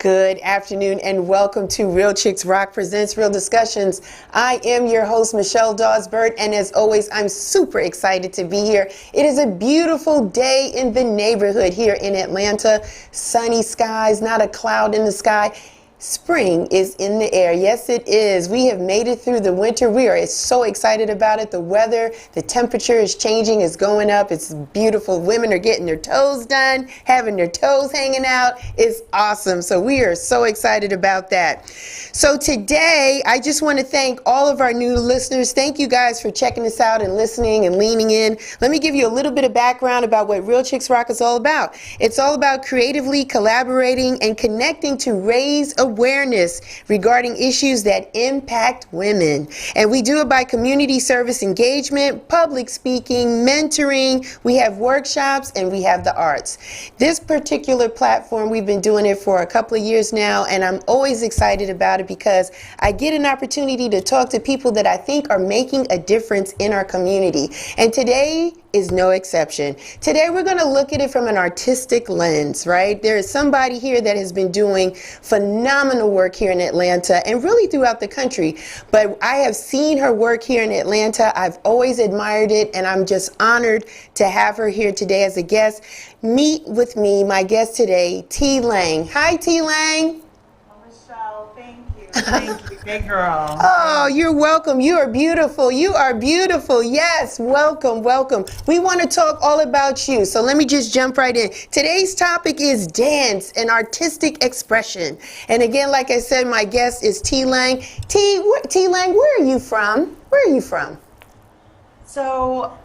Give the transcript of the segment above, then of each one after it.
Good afternoon and welcome to Real Chicks Rock Presents Real Discussions. I am your host, Michelle Dawsbert, and as always, I'm super excited to be here. It is a beautiful day in the neighborhood here in Atlanta. Sunny skies, not a cloud in the sky. Spring is in the air. Yes, it is. We have made it through the winter. We are so excited about it. The weather, the temperature is changing, is going up. It's beautiful. Women are getting their toes done, having their toes hanging out. It's awesome. So we are so excited about that. So today, I just want to thank all of our new listeners. Thank you guys for checking us out and listening and leaning in. Let me give you a little bit of background about what Real Chicks Rock is all about. It's all about creatively collaborating and connecting to raise awareness regarding issues that impact women. And we do it by community service engagement, public speaking, mentoring. We have workshops and we have the arts. This particular platform, we've been doing it for a couple of years now, and I'm always excited about it because I get an opportunity to talk to people that I think are making a difference in our community. And today is no exception. Today we're going to look at it from an artistic lens, right? There is somebody here that has been doing phenomenal work here in Atlanta and really throughout the country. But I have seen her work here in Atlanta. I've always admired it, and I'm just honored to have her here today as a guest. Meet with me, my guest today, T. Lang. Hi, T. Lang. Michelle, thank you. Thank you, big girl. Oh, you're welcome. You are beautiful. You are beautiful. Yes, welcome, welcome. We want to talk all about you. So let me just jump right in. Today's topic is dance and artistic expression. And again, like I said, my guest is T. Lang. T. Lang, where are you from? Where are you from? So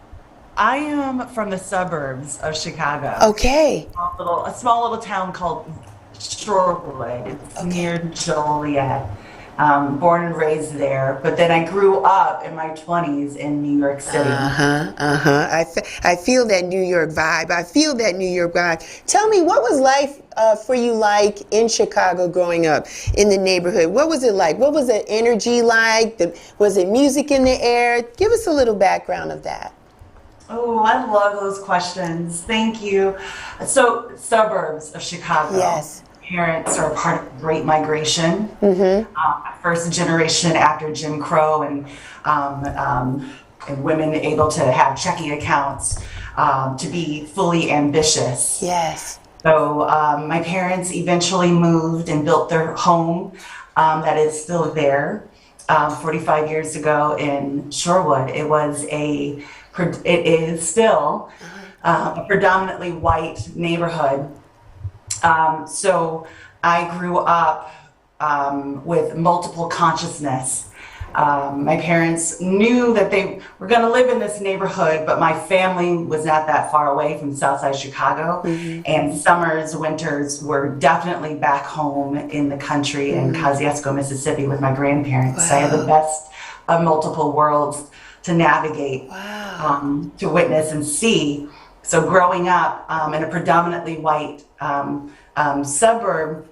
I am from the suburbs of Chicago. Okay. A small little town called Shorewood. It's near Joliet. Born and raised there, but then I grew up in my 20s in New York City. I feel that New York vibe. I feel that New York vibe. Tell me, what was life for you like in Chicago growing up in the neighborhood? What was it like? What was the energy like? Was it music in the air? Give us a little background of that. Oh, I love those questions. Thank you. So, suburbs of Chicago. Yes. Parents are part of Great Migration. First generation after Jim Crow, and women able to have checking accounts, to be fully ambitious. Yes. So my parents eventually moved and built their home that is still there 45 years ago in Shorewood. It is still a predominantly white neighborhood. So I grew up with multiple consciousness. My parents knew that they were going to live in this neighborhood, but my family was not that far away from Southside Chicago. And summers, winters were definitely back home in the country in Kosciuszko, Mississippi with my grandparents. Wow. So I had the best of multiple worlds to navigate, to witness and see. So growing up in a predominantly white suburb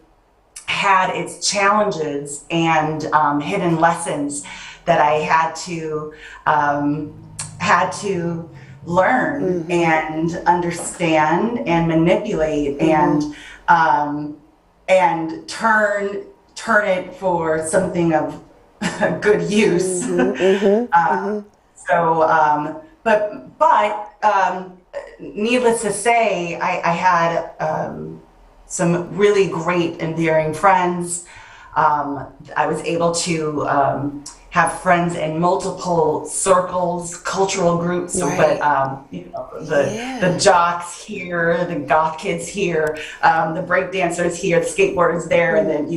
had its challenges and hidden lessons that I had to learn and understand and manipulate and turn it for something of good use. But needless to say, I had some really great, endearing friends. I was able to have friends in multiple circles, cultural groups, right. But the jocks here, the goth kids here, the break dancers here, the skateboarders there, and then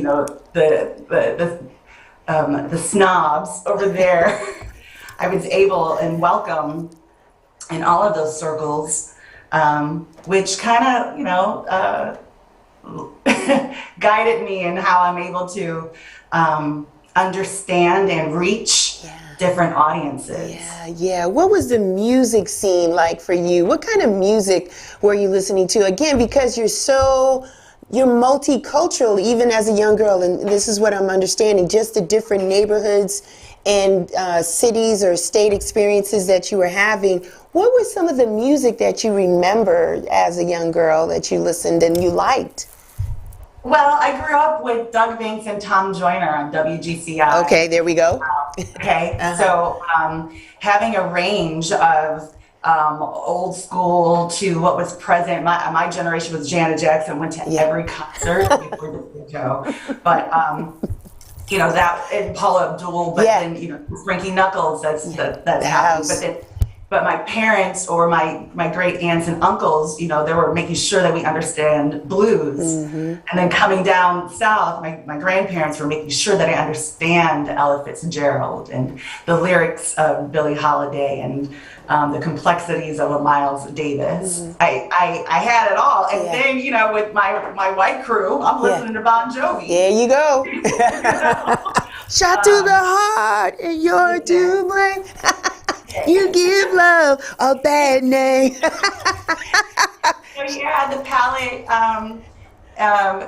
the snobs over there. I was able and welcome in all of those circles, which kind of, guided me in how I'm able to understand and reach different audiences. Yeah. What was the music scene like for you? What kind of music were you listening to? Again, because you're multicultural, even as a young girl, and this is what I'm understanding, just the different neighborhoods and cities or state experiences that you were having. What was some of the music that you remember as a young girl that you listened and you liked? Well, I grew up with Doug Banks and Tom Joyner on WGCI. Okay, there we go. Okay, Uh-huh. so having a range of old school to what was present. My generation was Janet Jackson, went to Yeah. every concert before the show. But that and Paula Abdul, but Yeah. then Frankie Knuckles, Yeah. that's The happening. house. But my parents or my great aunts and uncles, they were making sure that we understand blues. Mm-hmm. And then coming down south, my grandparents were making sure that I understand Ella Fitzgerald and the lyrics of Billie Holiday and the complexities of a Miles Davis. Mm-hmm. I had it all. And Yeah. then, with my white crew, I'm Yeah. listening to Bon Jovi. There you go. Shot to the heart and you're to blame. You give love a bad name. So yeah, the palette,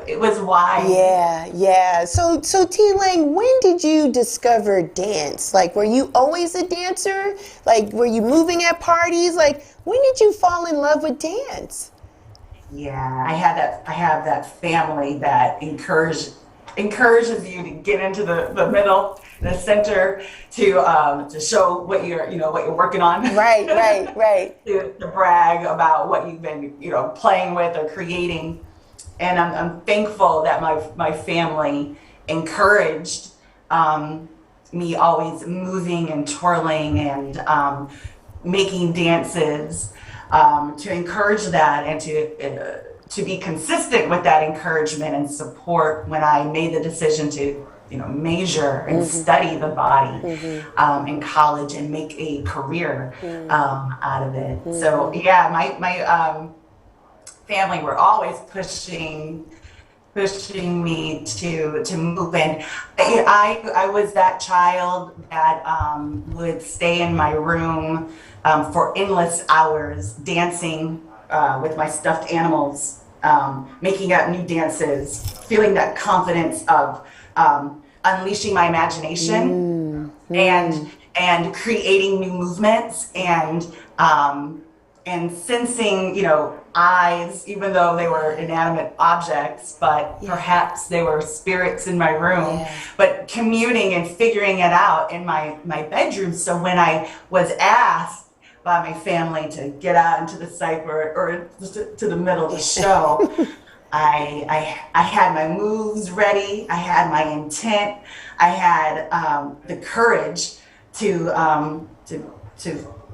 it was wide. Yeah, yeah. So T Lang, when did you discover dance? Like, were you always a dancer? Like, were you moving at parties? Like, when did you fall in love with dance? Yeah, I have that family that encourages you to get into the middle, the center, to show what you're working on. Right, right, right. to brag about what you've been playing with or creating. And I'm thankful that my family encouraged me always moving and twirling and making dances, to encourage that and to be consistent with that encouragement and support when I made the decision to measure and study the body in college and make a career out of it. So yeah, my family were always pushing me to move. And I was that child that would stay in my room for endless hours dancing with my stuffed animals, making up new dances, feeling that confidence of unleashing my imagination and creating new movements and sensing, eyes, even though they were inanimate objects, but perhaps they were spirits in my room, but communing and figuring it out in my bedroom. So when I was asked by my family to get out into the cypher or to the middle of the show, I had my moves ready. I had my intent. I had the courage to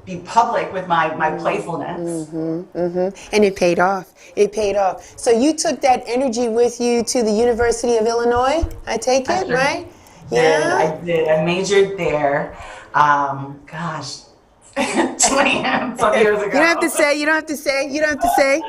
be public with my playfulness. And it paid off. It paid off. So you took that energy with you to the University of Illinois, I take it, right? Yeah, I did. I majored there. Gosh, 20 some years ago. You don't have to say. You don't have to say. You don't have to say.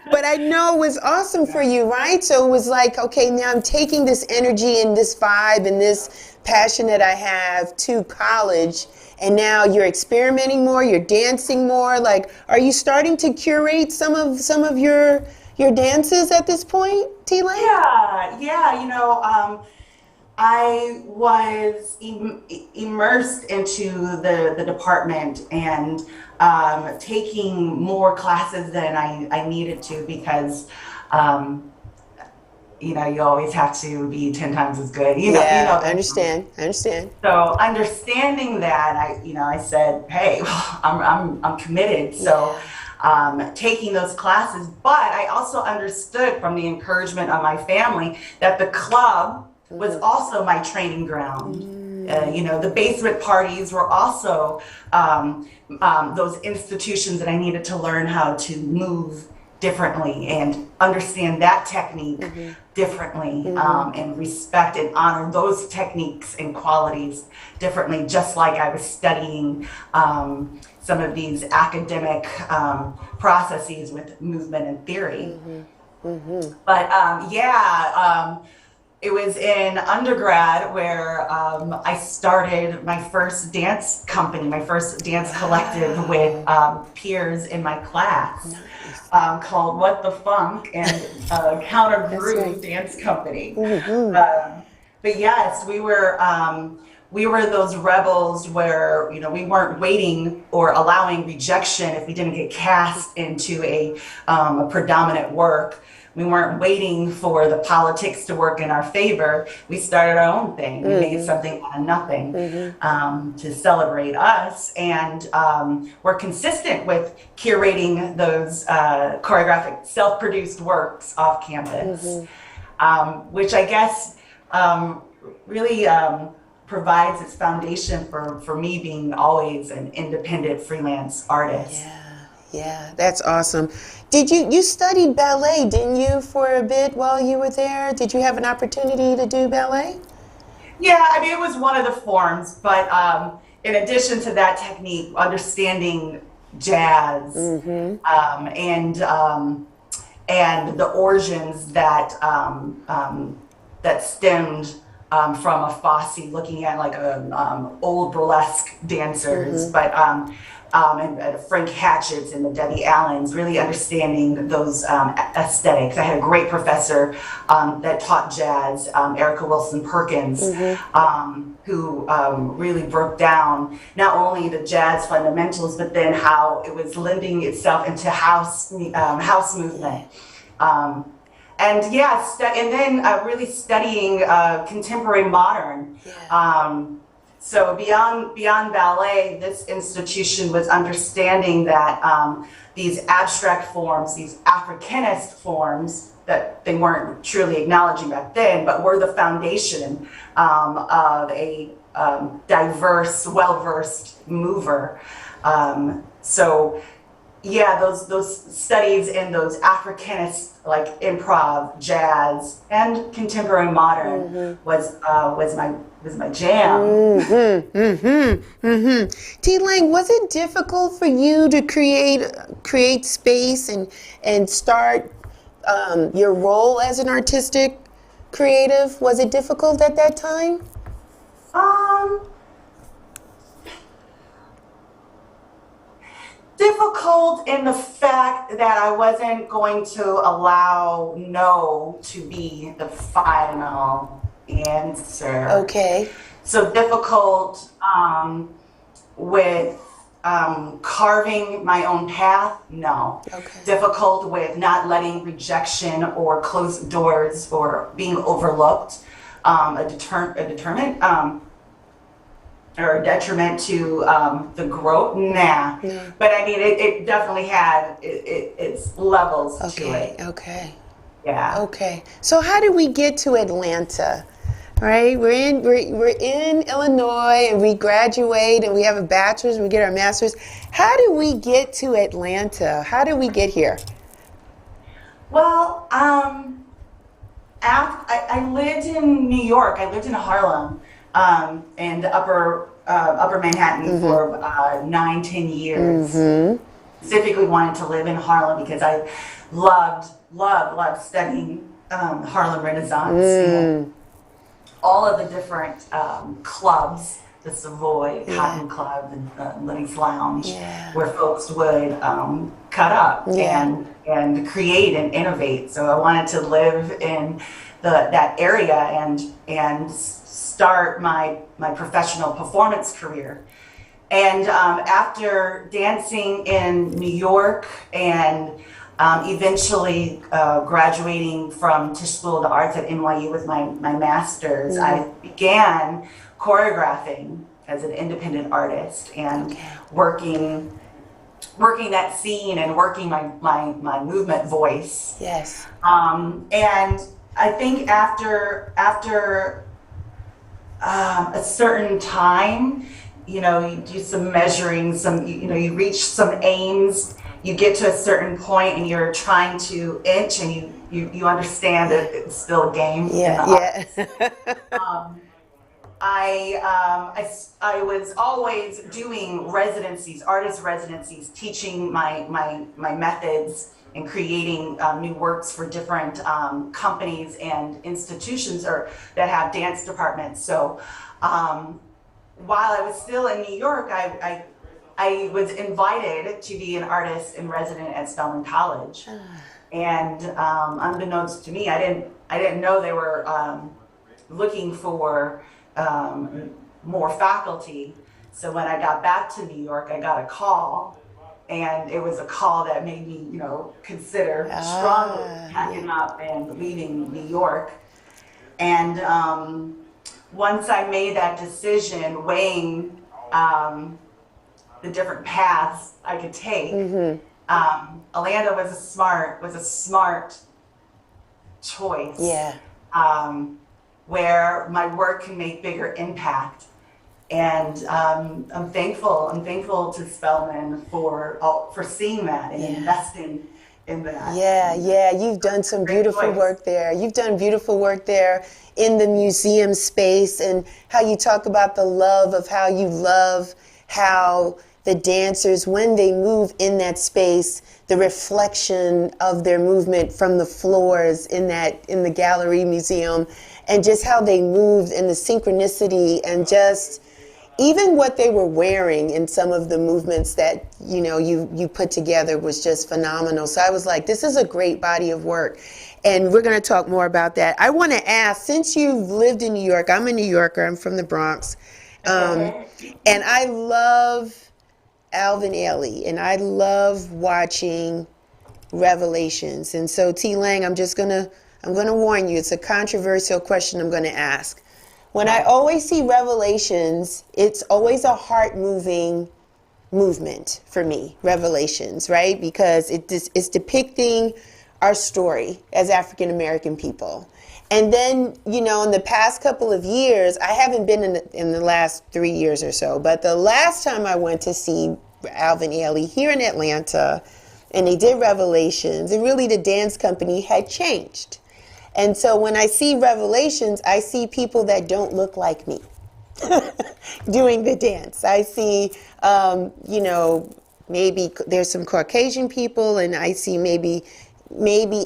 But I know it was awesome for you, right? So it was like, okay, now I'm taking this energy and this vibe and this passion that I have to college, and now you're experimenting more, you're dancing more. Like, are you starting to curate some of your dances at this point, T-Lane? Yeah. I was immersed into the department and taking more classes than I needed to because, you always have to be 10 times as good. I understand. So understanding that, I said, hey, I'm committed. So taking those classes, but I also understood from the encouragement of my family that the club was also my training ground. The basement parties were also those institutions that I needed to learn how to move differently and understand that technique differently, and respect and honor those techniques and qualities differently, just like I was studying some of these academic processes with movement and theory. But it was in undergrad where I started my first dance company, my first dance collective with peers in my class, called What the Funk and Counter Groove Dance Company. But yes, we were we were those rebels where, you know, we weren't waiting or allowing rejection if we didn't get cast into a predominant work. We weren't waiting for the politics to work in our favor. We started our own thing. We made something out of nothing to celebrate us. And we're consistent with curating those choreographic self-produced works off campus, which I guess really provides its foundation for me being always an independent freelance artist. Yeah, that's awesome. Did you studied ballet, didn't you, for a bit while you were there? Did you have an opportunity to do ballet? Yeah, I mean, it was one of the forms, but in addition to that technique, understanding jazz and the origins that stemmed from a Fosse, looking at like old burlesque dancers, but and Frank Hatchett's and the Debbie Allens, really understanding those aesthetics. I had a great professor that taught jazz, Erica Wilson Perkins, who really broke down not only the jazz fundamentals, but then how it was lending itself into house movement. And yeah, and then really studying contemporary modern. So beyond ballet, this institution was understanding that these abstract forms, these Africanist forms that they weren't truly acknowledging back then, but were the foundation of a diverse, well-versed mover. So yeah, those studies in those Africanist, like improv, jazz, and contemporary modern was my jam. T-Lang, was it difficult for you to create space and start your role as an artistic creative? Was it difficult at that time? Difficult in the fact that I wasn't going to allow no to be the final answer. Okay. So difficult with carving my own path, no. Okay. Difficult with not letting rejection or closed doors or being overlooked a deterrent or a detriment to the growth, nah. But I mean, it definitely had its levels to it. Okay. Yeah. Okay. So how did we get to Atlanta? Right? We're in Illinois and we graduate and we have a bachelor's, we get our master's. How did we get to Atlanta? How did we get here? Well, I lived in New York. I lived in Harlem, and Upper Manhattan for 9-10 years. Specifically wanted to live in Harlem because I loved studying Harlem Renaissance. And all of the different clubs, the Savoy, Cotton Club, and Lenny's Lounge, where folks would cut up and create and innovate. So I wanted to live in that area and start my professional performance career. And after dancing in New York and eventually graduating from Tisch School of the Arts at NYU with my master's, I began choreographing as an independent artist and working that scene and working my movement voice. Yes. And I think after a certain time, you know, you do some measuring, you reach some aims, you get to a certain point and you're trying to inch and you understand that it's still a game. I was always doing residencies, artist residencies, teaching my methods and creating new works for different companies and institutions that have dance departments. So while I was still in New York, I was invited to be an artist in resident at Spelman College. And unbeknownst to me, I didn't know they were looking for more faculty. So when I got back to New York, I got a call, and it was a call that made me, consider strongly packing up and leaving New York. And once I made that decision, weighing the different paths I could take, Atlanta was a smart choice. Yeah. Where my work can make bigger impact. And I'm thankful to Spelman for seeing that and investing in that. Yeah, you've done some beautiful work there. You've done beautiful work there in the museum space, and how you talk about the love of how you love how the dancers, when they move in that space, the reflection of their movement from the floors in the gallery museum, and just how they moved and the synchronicity, and just even what they were wearing in some of the movements that you put together was just phenomenal. So I was like, this is a great body of work, and we're going to talk more about that. I want to ask, since you've lived in New York, I'm a New Yorker, I'm from the Bronx, and I love Alvin Ailey, and I love watching Revelations. And so, T. Lang, I'm gonna warn you, it's a controversial question I'm gonna ask. When I always see Revelations, it's always a heart-moving movement for me, Revelations, right? Because it's depicting our story as African American people. And then, in the past couple of years, I haven't been in the last 3 years or so, but the last time I went to see Alvin Ailey here in Atlanta, and they did Revelations, and really the dance company had changed. And so when I see Revelations, I see people that don't look like me doing the dance. I see, maybe there's some Caucasian people, and I see maybe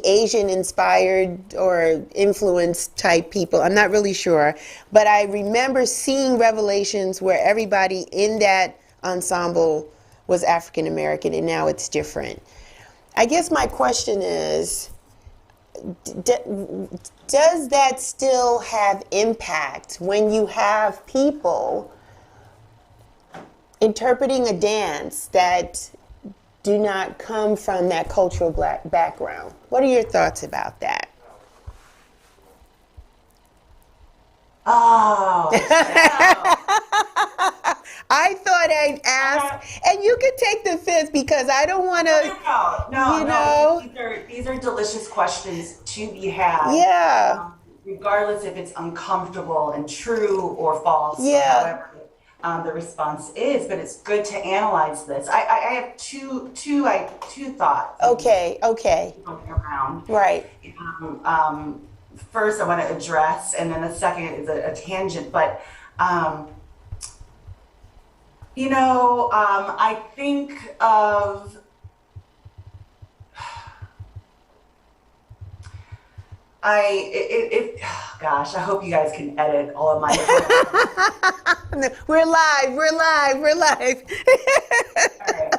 Asian inspired or influenced type people. I'm not really sure. But I remember seeing Revelations where everybody in that ensemble was African American, and now it's different. I guess my question is, does that still have impact when you have people interpreting a dance that do not come from that cultural background? What are your thoughts about that? Oh, I thought I'd ask, and you can take the fifth because I don't want to. No. These are delicious questions to be had. Yeah. Regardless if it's uncomfortable and true or false. Yeah. Or however the response is, but it's good to analyze this. I have two thoughts. Okay. Going around. Right. First, I want to address, and then the second is a tangent. But I think of gosh, I hope you guys can edit all of my. We're live. All right.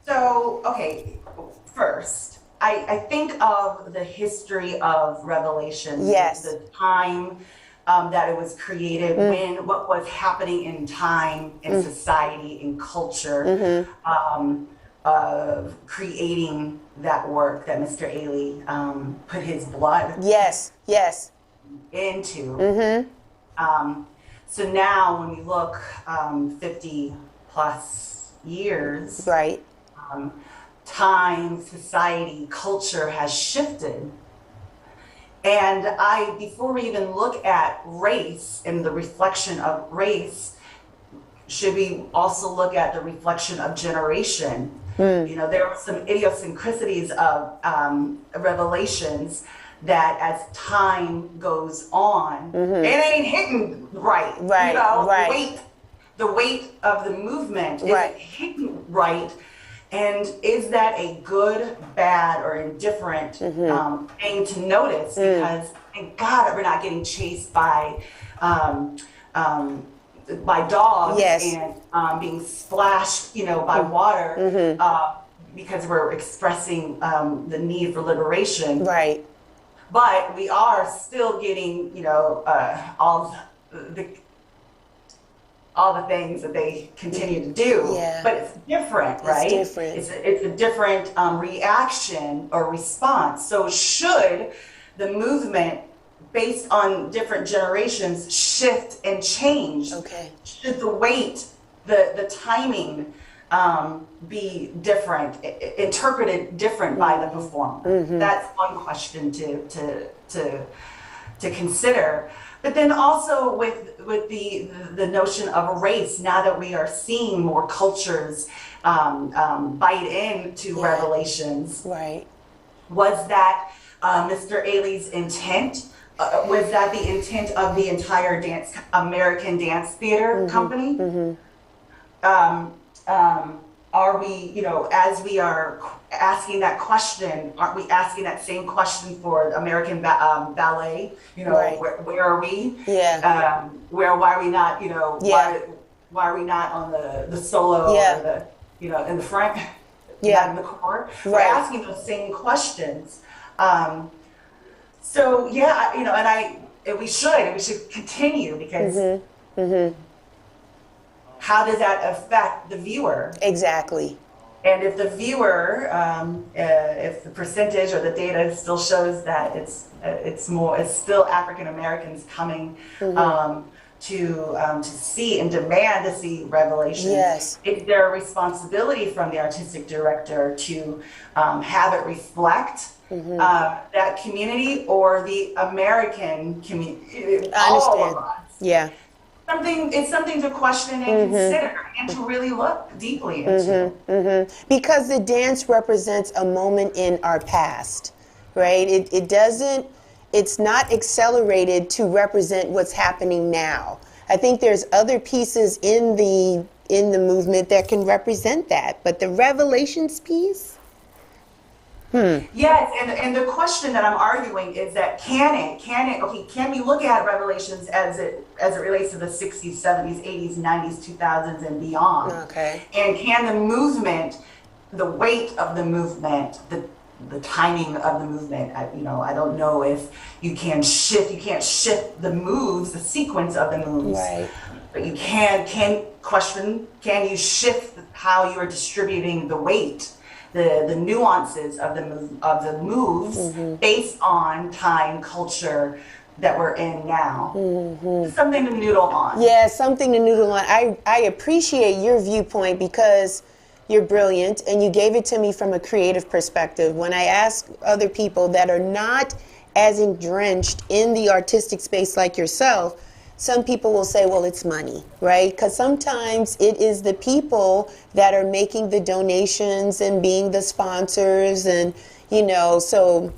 So, okay, first, I think of the history of Revelation. Yes. The time that it was created, what was happening in time, in society, in culture, of creating that work that Mr. Ailey put his blood into. So now when we look 50 plus years, right. Time, society, culture has shifted. And before we even look at race and the reflection of race, should we also look at the reflection of generation? There are some idiosyncrasies of Revelations that as time goes on, it ain't hitting right. Right. The weight of the movement isn't hitting right. And is that a good, bad, or indifferent thing to notice? Because thank God that we're not getting chased by dogs and being splashed, by water because we're expressing the need for liberation. Right. But we are still getting, all the all the things that they continue to do, Yeah. but it's different, right? It's different. It's a different reaction or response. So should the movement based on different generations shift and change? Okay. Should the weight, the timing be different, interpreted different by the performer? That's one question to consider. But then also with the notion of a race, now that we are seeing more cultures bite into Revelations, Right. was that Mr. Ailey's intent? Was that the intent of the entire American Dance Theater Company? Are we, as we are asking that question, aren't we asking that same question for American ballet? Right. Where are we? Yeah. Why are we not, Yeah. why are we not on the solo Yeah. or in the front, Yeah. not in the core? We're Right. asking those same questions. So yeah, and we should continue because how does that affect the viewer? Exactly. And if the viewer, if the percentage or the data still shows that it's still African Americans coming to see and demand to see Revelations. Yes. It's their responsibility from the artistic director to have it reflect that community or the American community. I all understand. of us. Yeah. It's something to question and consider and to really look deeply into. Because the dance represents a moment in our past, right? It's not accelerated to represent what's happening now. I think there's other pieces in the movement that can represent that, but the Revelations piece. Yes, and the question that I'm arguing is that can we look at Revelations as it relates to the 60s, 70s, 80s, 90s, 2000s and beyond? Okay. And can the movement, the weight of the movement, the timing of the movement, I don't know if you can't shift the moves, the sequence of the moves. Right. But you can you shift how you are distributing the weight? The nuances of the moves based on time, culture that we're in now. Something to noodle on. Yeah, something to noodle on. I appreciate your viewpoint because you're brilliant and you gave it to me from a creative perspective. When I ask other people that are not as entrenched in the artistic space like yourself, some people will say, well, it's money, right? Because sometimes it is the people that are making the donations and being the sponsors and, so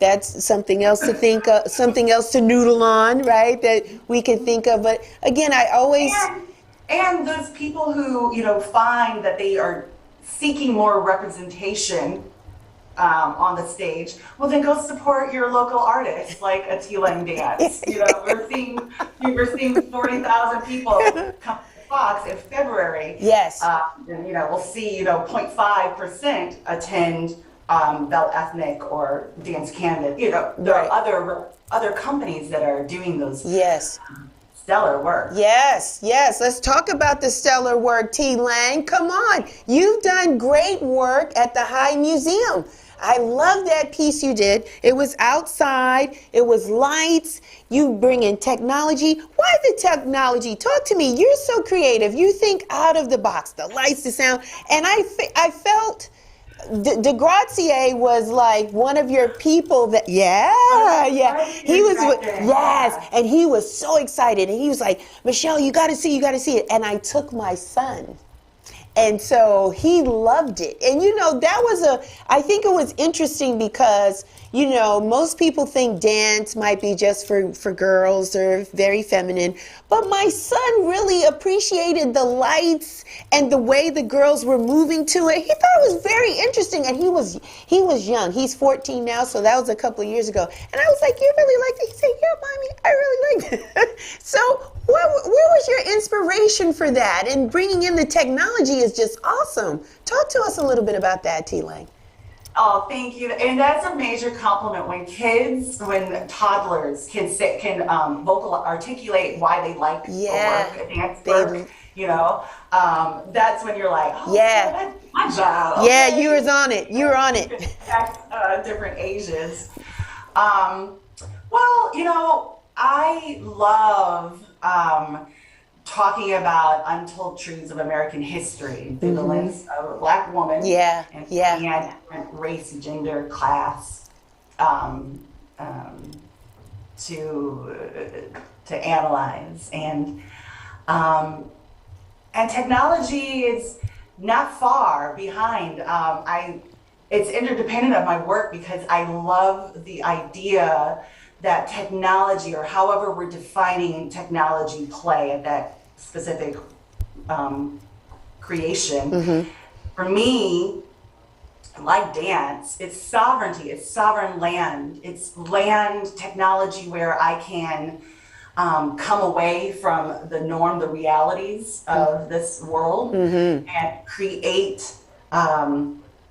that's something else to think of, something else to noodle on, right? That we can think of. But again, I always... And those people who, find that they are seeking more representation on the stage, well then go support your local artists like a T-Lang Dance. We're seeing 40,000 people come to Fox in February. Yes. And we'll see 0.5% attend Bell Ethnic or Dance Canada. There are other companies that are doing those. Yes. Stellar work. Yes. Let's talk about the stellar work, T-Lang. Come on. You've done great work at the High Museum. I love that piece you did. It was outside. It was lights. You bring in technology. Why the technology? Talk to me. You're so creative. You think out of the box. The lights, the sound. And I felt DeGrazier was like one of your people that, he was, yes, and he was so excited. And he was like, Michelle, you got to see it. And I took my son. And so he loved it. And, I think it was interesting because, most people think dance might be just for girls or very feminine. But my son really appreciated the lights and the way the girls were moving to it. He thought it was very interesting. And he was young. He's 14 now, so that was a couple of years ago. And I was like, you really liked it? He said, yeah, Mommy, I really liked it. So where was your inspiration for that? And bringing in the technology is just awesome. Talk to us a little bit about that, T-Lang. Oh, thank you. And that's a major compliment when kids can articulate why they like Yeah. a dance work, They, that's when you're like, oh, yeah, yeah. that's my job. Yeah, you Okay. was on it. You were on You can it. affect different ages. Um, well, I love talking about untold truths of American history through the lens of a Black woman Yeah, and yeah. looking at different race, gender, class um, um, to analyze um, and technology is not far behind. It's interdependent of my work because I love the idea that technology, or however we're defining technology, play at that specific um, creation. For me, like dance, it's sovereignty, it's sovereign land, it's land technology where I can come away from the norm, the realities of this world, and create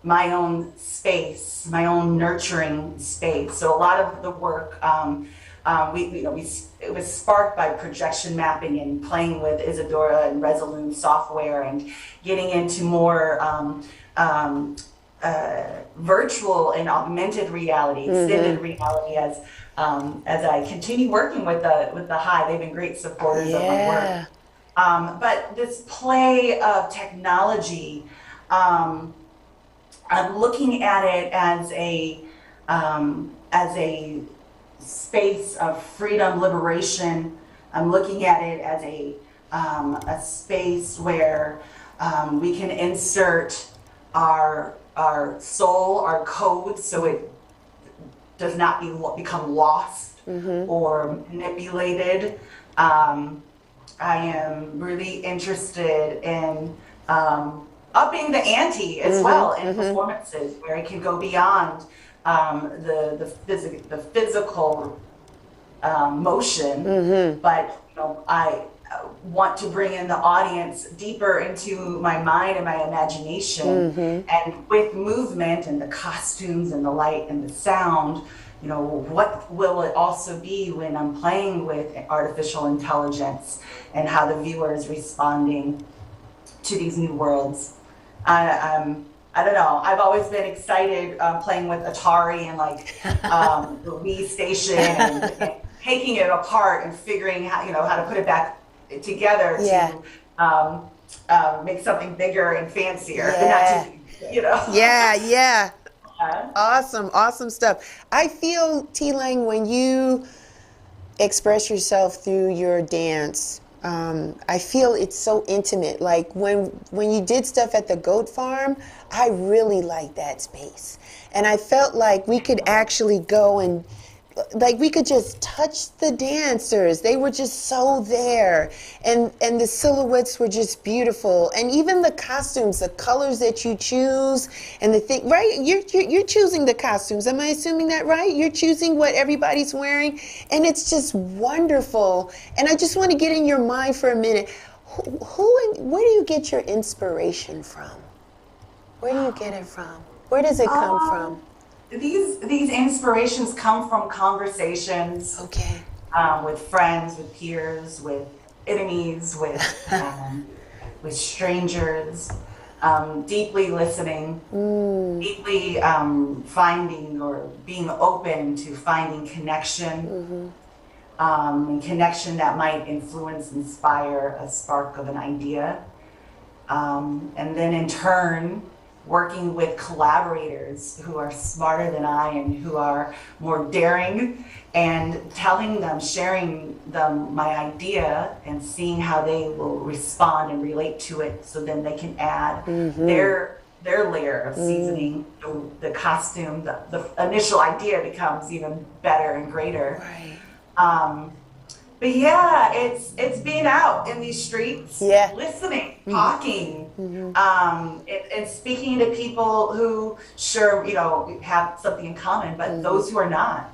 my own space, my own nurturing space. So a lot of the work it was sparked by projection mapping and playing with Isadora and Resolume software and getting into more um, virtual and augmented reality, extended reality as I continue working with the Hive. They've been great supporters of my work. Yeah. But this play of technology, I'm looking at it as a space of freedom, liberation. I'm looking at it as a space where we can insert our soul, our code, so it does not become lost or manipulated. I am really interested in upping the ante as well in performances where it can go beyond the physical motion, but I want to bring in the audience deeper into my mind and my imagination, and with movement and the costumes and the light and the sound, what will it also be when I'm playing with artificial intelligence and how the viewer is responding to these new worlds. I don't know. I've always been excited playing with Atari and the Wii station and taking it apart and figuring how to put it back together Yeah. to make something bigger and fancier, but Yeah. not too. Yeah, yeah. Uh, Awesome, awesome stuff. I feel, T Lang, when you express yourself through your dance, I feel it's so intimate. Like when you did stuff at the goat farm, I really liked that space. And I felt like we could actually go and we could just touch the dancers. They were just so there. And the silhouettes were just beautiful. And even the costumes, the colors that you choose and the thing, right? You're choosing the costumes. Am I assuming that right? You're choosing what everybody's wearing. And it's just wonderful. And I just want to get in your mind for a minute. Where do you get your inspiration from? Where do you get it from? Where does it come from? these inspirations come from conversations Okay. with friends, with peers, with enemies, with strangers, deeply listening, deeply finding or being open to finding connection, and connection that might influence, inspire a spark of an idea. And then in turn, working with collaborators who are smarter than I and who are more daring, and telling them, sharing them my idea and seeing how they will respond and relate to it, so then they can add their layer of seasoning. The costume, the initial idea becomes even better and greater. Right. But yeah, it's being out in these streets, Yeah. listening, talking, and speaking to people who sure have something in common, but those who are not.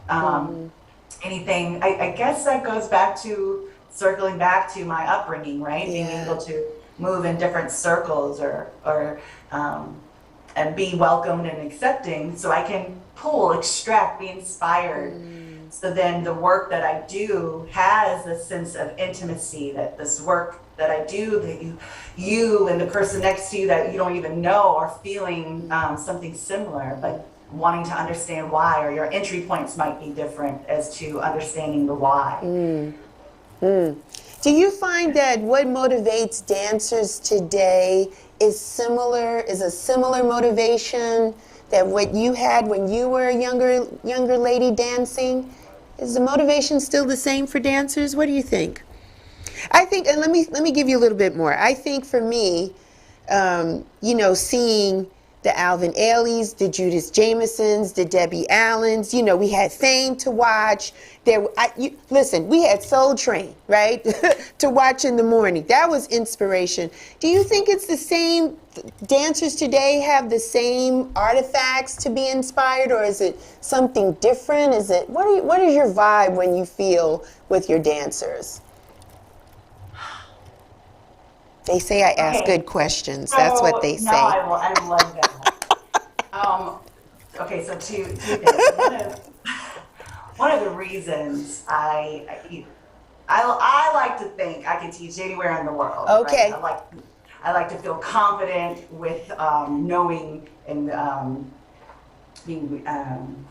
Anything. I guess that goes back to circling back to my upbringing, right? Being Yeah. able to move in different circles, or and be welcomed and accepting, so I can extract, be inspired. So then the work that I do has a sense of intimacy, that this work that I do, that you and the person next to you that you don't even know are feeling something similar, but wanting to understand why, or your entry points might be different as to understanding the why. Do you find that what motivates dancers today is a similar motivation that what you had when you were a younger lady dancing? Is the motivation still the same for dancers? What do you think? I think, and let me give you a little bit more. I think for me, seeing the Alvin Ailey's, the Judith Jamesons, the Debbie Allens, we had Fame to watch. Listen, we had Soul Train, right, to watch in the morning. That was inspiration. Do you think it's the same? Dancers today have the same artifacts to be inspired, or is it something different? What is your vibe when you feel with your dancers? They say I ask good questions. That's what they say. No, I love that. Okay, so two things. One of the reasons I like to think I can teach anywhere in the world. Okay. Right? I like to feel confident with knowing and being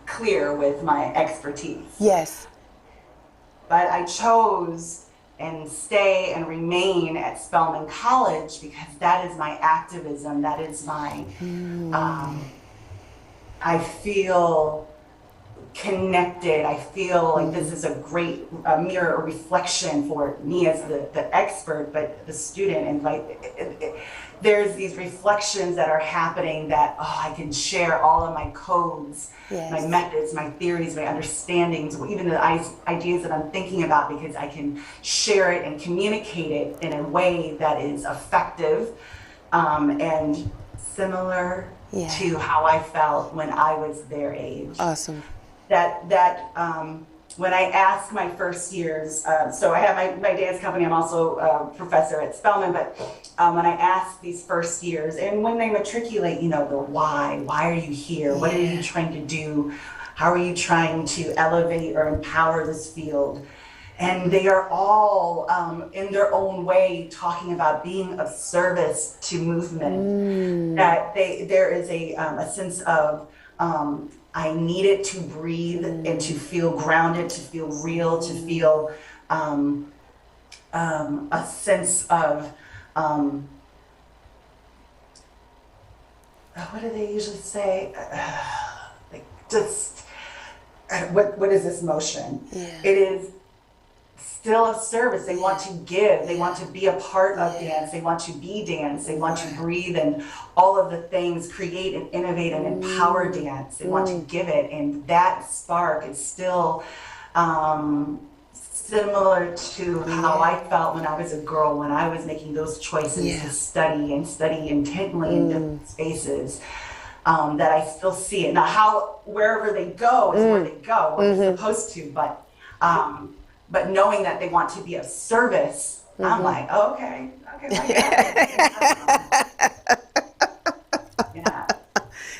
clear with my expertise. Yes. But I chose and stay and remain at Spelman College because that is my activism. That is my, I feel connected. I feel like this is a great mirror, a reflection for me as the expert, but the student. And there's these reflections that are happening that I can share all of my codes, yes, my methods, my theories, my understandings, even the ideas that I'm thinking about, because I can share it and communicate it in a way that is effective and similar to how I felt when I was their age. Awesome. When I asked my first years, so I have my dance company, I'm also a professor at Spelman, but when I asked these first years, and when they matriculate, the why are you here? What are you trying to do? How are you trying to elevate or empower this field? And they are all, in their own way, talking about being of service to movement, that there is a sense of, I needed to breathe and to feel grounded, to feel real, to feel a sense of, what do they usually say? What is this motion? Yeah. It is still of service. They want to give. They want to be a part of dance. They want to be dance. They want to breathe and all of the things, create and innovate and empower dance. They want to give it. And that spark is still similar to how I felt when I was a girl, when I was making those choices to study intently in different spaces. That I still see it. Now, wherever they go is where they go, where they're supposed to, but knowing that they want to be of service, I'm like, okay.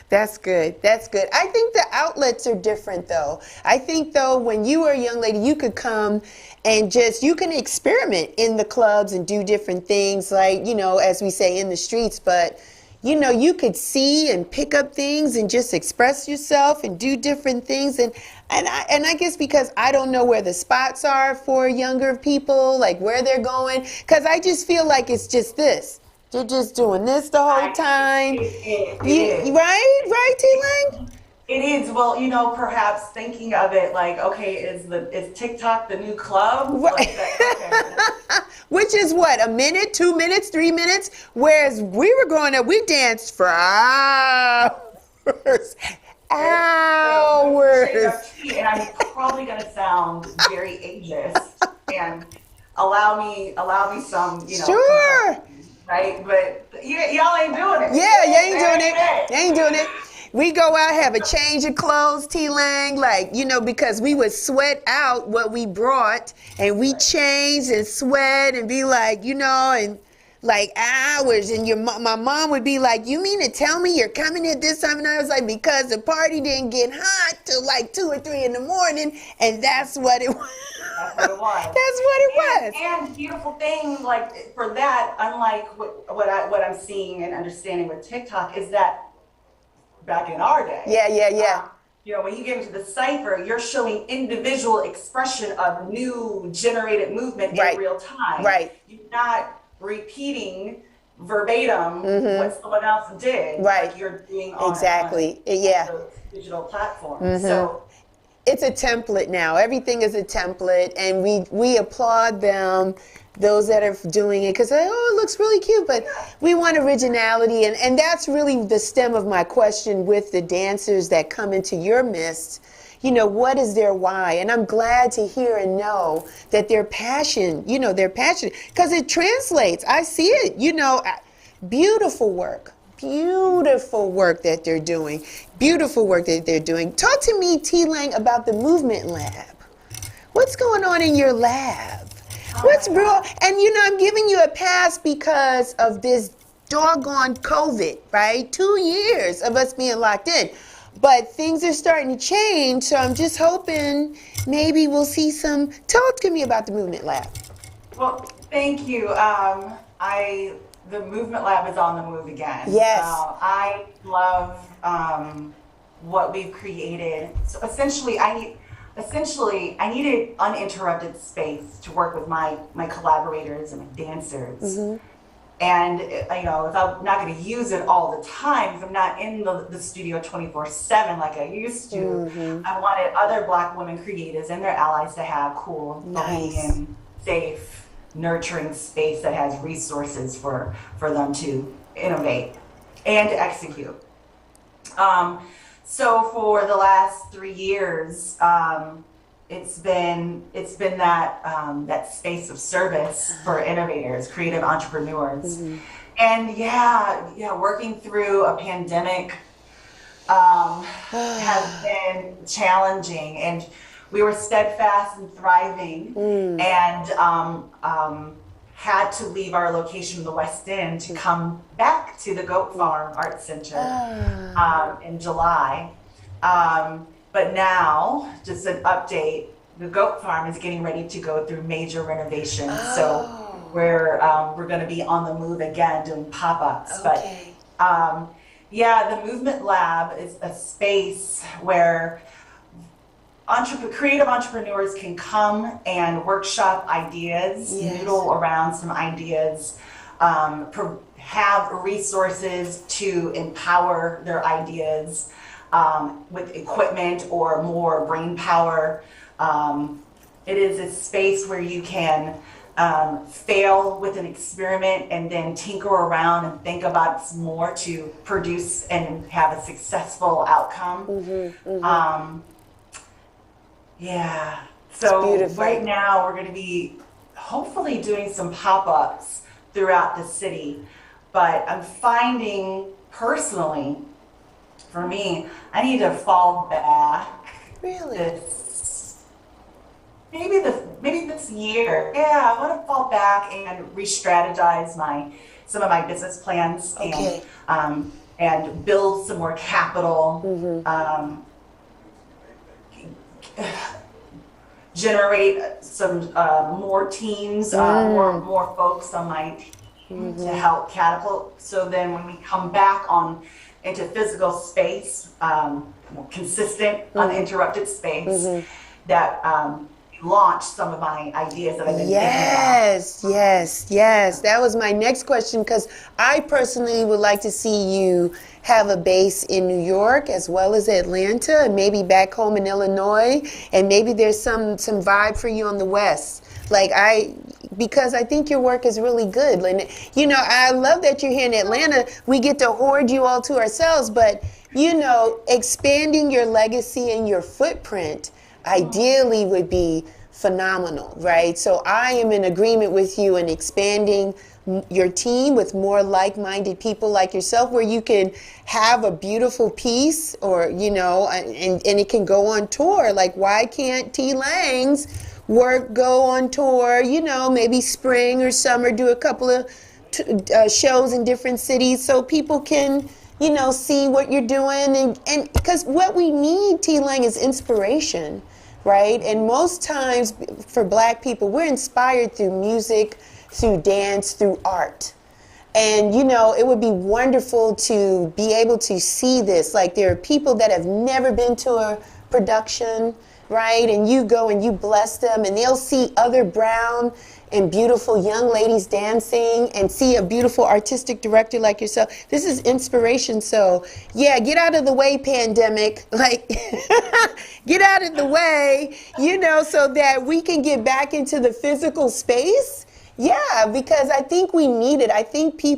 That's good. I think the outlets are different, though. I think, though, when you were a young lady, you could come and you can experiment in the clubs and do different things, like, as we say, in the streets, but you could see and pick up things and just express yourself and do different things. And I guess because I don't know where the spots are for younger people, like where they're going, because I just feel like it's just this. You're just doing this the whole time. Right, T-Lang? It is. Well, perhaps thinking of it like, okay, is TikTok the new club? Right. Which is what, a minute, 2 minutes, 3 minutes? Whereas we were growing up, we danced for hours. And I'm probably going to sound very ageist, and allow me some, Sure. Right? But y'all ain't doing it. Yeah, you ain't doing it. We go out, have a change of clothes, T-Lang, because we would sweat out what we brought, and we changed and sweat and be like, and like hours, and my mom would be like, "You mean to tell me you're coming at this time?" And I was like, "Because the party didn't get hot till like 2 or 3 in the morning, and that's what it was." That's what it was. That's what it was. And beautiful thing, like for that, unlike what I'm seeing and understanding with TikTok, is that back in our day, Yeah. you know, when you get into the cipher, you're showing individual expression of new generated movement Right. in real time. Right. You're not repeating verbatim what someone else did. Right. Like you're doing on Exactly. on Yeah. the digital platform. So It's a template now. Everything is a template, and we applaud them, those that are doing it, because it looks really cute, but we want originality, and that's really the stem of my question with the dancers that come into your midst. You know, what is their why? And I'm glad to hear and know that their passion, they're passionate, because it translates. I see it, beautiful work. Beautiful work that they're doing. Beautiful work that they're doing. Talk to me, T. Lang, about the Movement Lab. What's going on in your lab? What's real? And I'm giving you a pass because of this doggone COVID, right? 2 years of us being locked in. But things are starting to change, so I'm just hoping maybe we'll see some. Talk to me about the Movement Lab. well, thank you. The Movement Lab is on the move again. Yes. I love what we've created. So essentially, I needed uninterrupted space to work with my collaborators and my dancers. And if I'm not going to use it all the time, if I'm not in the studio 24/7 like I used to, I wanted other Black women creatives and their allies to have cool, bohemian, safe, nurturing space that has resources for them to innovate and to execute. So for the last 3 years, it's been that space of service for innovators, creative entrepreneurs, and working through a pandemic has been challenging, and we were steadfast and thriving, and had to leave our location in the West End to come back to the Goat Farm Art Center in July. But now, just an update, the Goat Farm is getting ready to go through major renovations. So we're going to be on the move again doing pop-ups. Okay. But the Movement Lab is a space where creative entrepreneurs can come and workshop ideas, noodle around some ideas, have resources to empower their ideas with equipment or more brain power. It is a space where you can fail with an experiment and then tinker around and think about some more to produce and have a successful outcome. So right now we're going to be hopefully doing some pop-ups throughout the city, but I'm finding personally, for me, I need to fall back. Really? Maybe this year. Yeah, I want to fall back and re-strategize some of my business plans and build some more capital. Generate some more teams, more folks on my team to help catapult. So then when we come back into physical space, consistent, uninterrupted space, that launch some of my ideas that I've been thinking about. Yes. That was my next question, because I personally would like to see you have a base in New York as well as Atlanta, and maybe back home in Illinois, and maybe there's some vibe for you on the West. Because I think your work is really good. And, I love that you're here in Atlanta. We get to hoard you all to ourselves, but, expanding your legacy and your footprint ideally would be phenomenal, right? So I am in agreement with you in expanding your team with more like-minded people like yourself, where you can have a beautiful piece, or and it can go on tour. Like, why can't T. Lang's work go on tour? Maybe spring or summer, do a couple of shows in different cities so people can, you know, see what you're doing. And because what we need, T. Lang, is inspiration, right? And most times for Black people, we're inspired through music, through dance, through art. And, you know, it would be wonderful to be able to see this. Like, there are people that have never been to a production, right? And you go and you bless them, and they'll see other brown and beautiful young ladies dancing and see a beautiful artistic director like yourself. This is inspiration. So, yeah, get out of the way, pandemic. Like, get out of the way, you know, so that we can get back into the physical space. Yeah, because I think we need it. I think we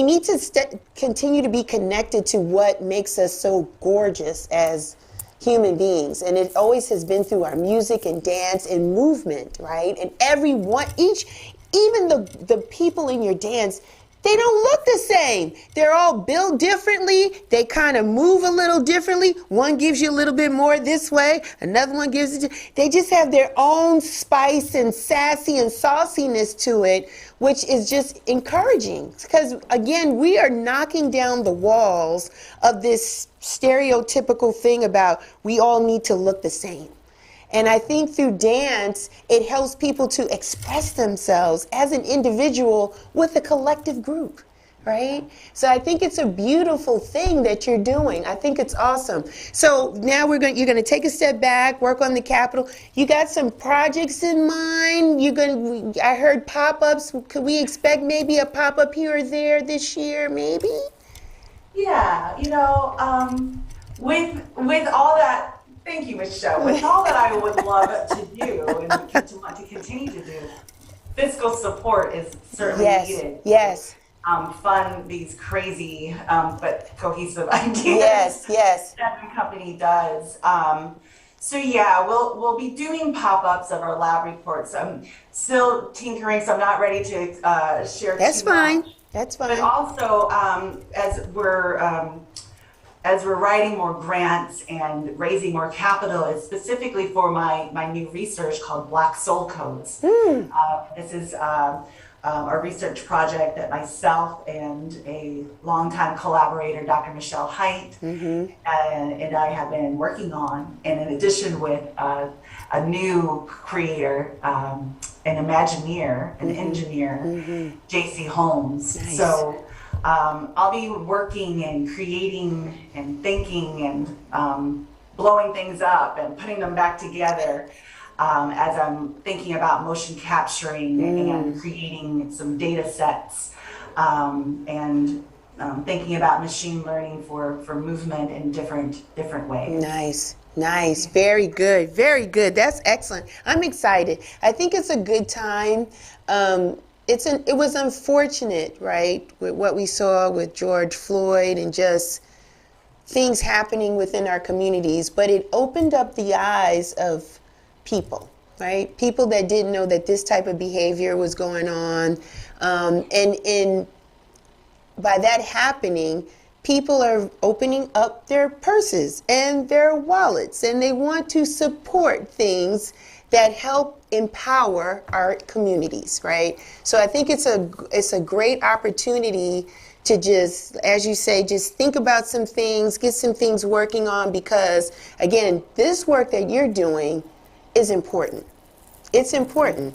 need to continue to be connected to what makes us so gorgeous as human beings. And it always has been through our music and dance and movement, right? And even the people in your dance, they don't look the same. They're all built differently. They kind of move a little differently. One gives you a little bit more this way. Another one gives it. They just have their own spice and sassy and sauciness to it, which is just encouraging. Because, again, we are knocking down the walls of this stereotypical thing about we all need to look the same. And I think through dance, it helps people to express themselves as an individual with a collective group, right? So I think it's a beautiful thing that you're doing. I think it's awesome. So now you're going to take a step back, work on the Capitol. You got some projects in mind. I heard pop-ups. Could we expect maybe a pop-up here or there this year, maybe? Yeah, you know, with all that. Thank you, Michelle. With all that I would love to do and to want to continue to do, fiscal support is certainly needed. Yes. Fund these crazy but cohesive ideas. Yes. That the company does. So yeah, we'll be doing pop-ups of our lab reports. I'm still tinkering, so I'm not ready to share. That's too fine. much. That's fine. But also, as we're writing more grants and raising more capital, it's specifically for my new research called Black Soul Codes. This is a research project that myself and a longtime collaborator, Dr. Michelle Haidt, and I have been working on, and in addition with a new creator, an Imagineer, an engineer, J.C. Holmes. Nice. So I'll be working and creating and thinking and blowing things up and putting them back together as I'm thinking about motion capturing and creating some data sets and thinking about machine learning for movement in different ways. Nice. Very good. That's excellent. I'm excited. I think it's a good time. It was unfortunate, right, with what we saw with George Floyd and just things happening within our communities, but it opened up the eyes of people, right? People that didn't know that this type of behavior was going on. And by that happening, people are opening up their purses and their wallets, and they want to support things that help empower our communities, right? So I think it's a great opportunity to just, as you say, just think about some things, get some things working on, because again, this work that you're doing is important. It's important.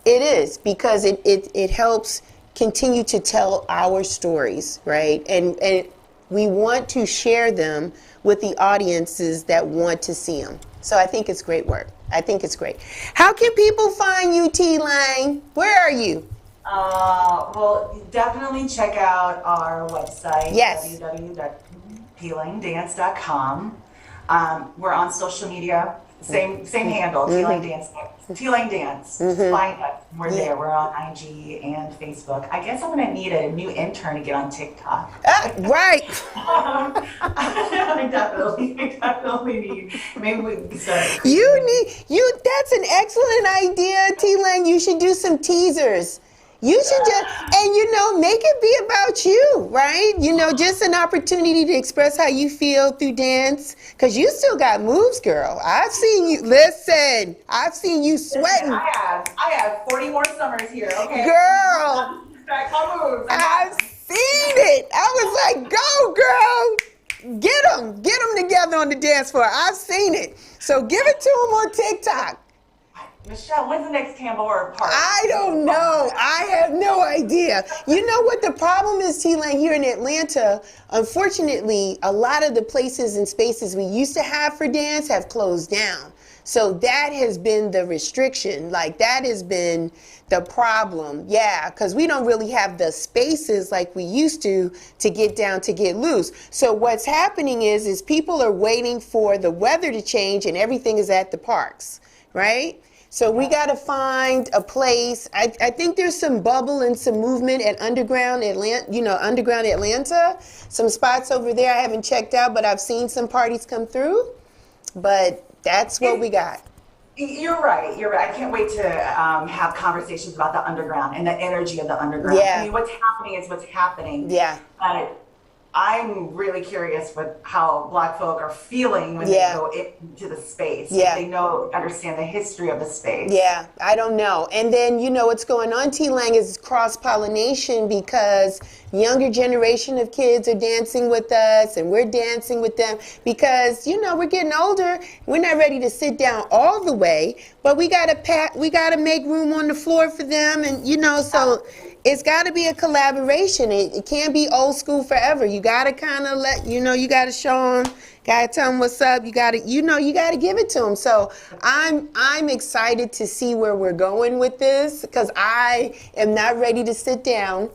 It is, because it helps continue to tell our stories, right? And we want to share them with the audiences that want to see them. So I think it's great work. I think it's great. How can people find you, T. Lang? Where are you? Well, definitely check out our website, Yes. www.tlangdance.com. We're on social media, same handle, T-Lang Dance. T-Lang Dance. Find us. We're there. We're on IG and Facebook. I guess I'm gonna need a new intern to get on TikTok. Right. I definitely need. Maybe we can start. That's an excellent idea, T. Lang. You should do some teasers. You should just, and make it be about you, right? Just an opportunity to express how you feel through dance, because you still got moves, girl. I've seen you sweating. I have 40 more summers here, okay? Girl, All moves. I've seen it. I was like, go, girl. Get them together on the dance floor. I've seen it. So give it to them on TikTok. Michelle, when's the next Tambour party? I don't know. I have no idea. You know what the problem is, T-Lane, here in Atlanta? Unfortunately, a lot of the places and spaces we used to have for dance have closed down. So that has been the restriction. Like, that has been the problem. Yeah, because we don't really have the spaces like we used to get down, to get loose. So what's happening is people are waiting for the weather to change and everything is at the parks, right? So we got to find a place. I think there's some bubble and some movement at Underground Atlanta. Some spots over there I haven't checked out, but I've seen some parties come through. But that's what we got. You're right. I can't wait to have conversations about the underground and the energy of the underground. Yeah. I mean, what's happening is what's happening. Yeah. But I'm really curious with how Black folk are feeling when Yeah. they go into the space. Yeah. They understand the history of the space. Yeah, I don't know. And then, what's going on, T-Lang, is cross-pollination, because younger generation of kids are dancing with us and we're dancing with them because, we're getting older. We're not ready to sit down all the way, but we got to make room on the floor for them. And, so it's got to be a collaboration. It can't be old school forever. You got to kind of you got to show them, got to tell them what's up. You got to, you got to give it to them. So I'm excited to see where we're going with this, because I am not ready to sit down.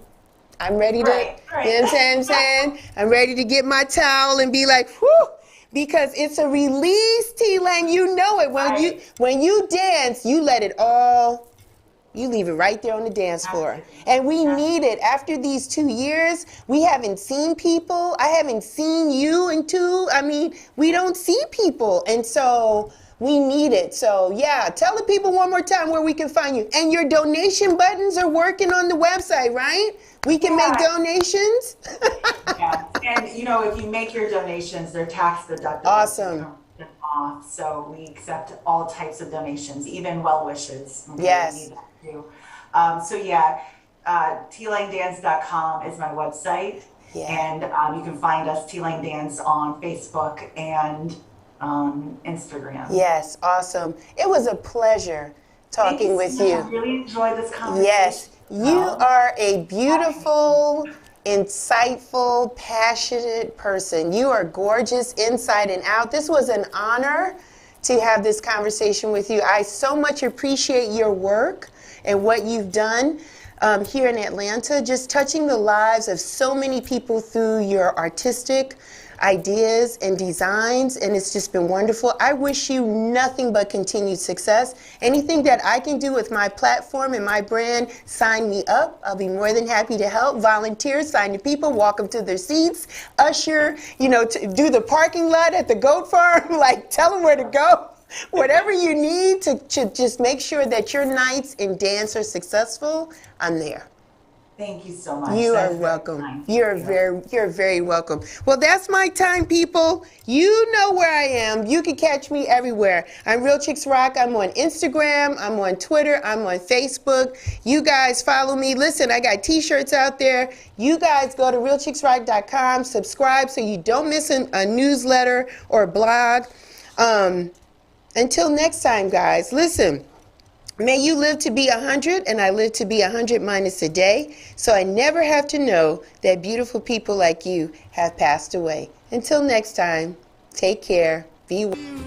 I'm ready to, Right. you know what I'm saying? I'm ready to get my towel and be like, whew, because it's a release, T-Lang. You know it. When you dance, you let it all. You leave it right there on the dance floor. And we need it. After these 2 years, we haven't seen people. I haven't seen you in 2. I mean, we don't see people. And so we need it. So, yeah, tell the people one more time where we can find you. And your donation buttons are working on the website, right? We can make donations. Yeah. And, if you make your donations, they're tax deductible. Awesome. Off. So we accept all types of donations, even well wishes. Okay? Yes. We need that too. TLaneDance.com is my website. Yeah. And you can find us, T-Lane Dance, on Facebook and Instagram. Yes, awesome. It was a pleasure talking with you. I really enjoyed this conversation. Yes, you are a beautiful, insightful, passionate person. You are gorgeous inside and out. This was an honor to have this conversation with you. I so much appreciate your work and what you've done here in Atlanta, just touching the lives of so many people through your artistic ideas and designs, and it's just been wonderful. I wish you nothing but continued success. Anything that I can do with my platform and my brand, sign me up. I'll be more than happy to help. Volunteer, sign the people, walk them to their seats, usher, to do the parking lot at the goat farm, like tell them where to go. Whatever you need to just make sure that your nights in dance are successful, I'm there. Thank you so much. You That's are welcome. Nice. You're very welcome. Well, that's my time, people. You know where I am. You can catch me everywhere. I'm Real Chicks Rock. I'm on Instagram. I'm on Twitter. I'm on Facebook. You guys follow me. Listen, I got t-shirts out there. You guys go to realchicksrock.com, subscribe so you don't miss a newsletter or blog. Until next time, guys, listen. May you live to be 100, and I live to be 100 minus a day, so I never have to know that beautiful people like you have passed away. Until next time, take care, be well.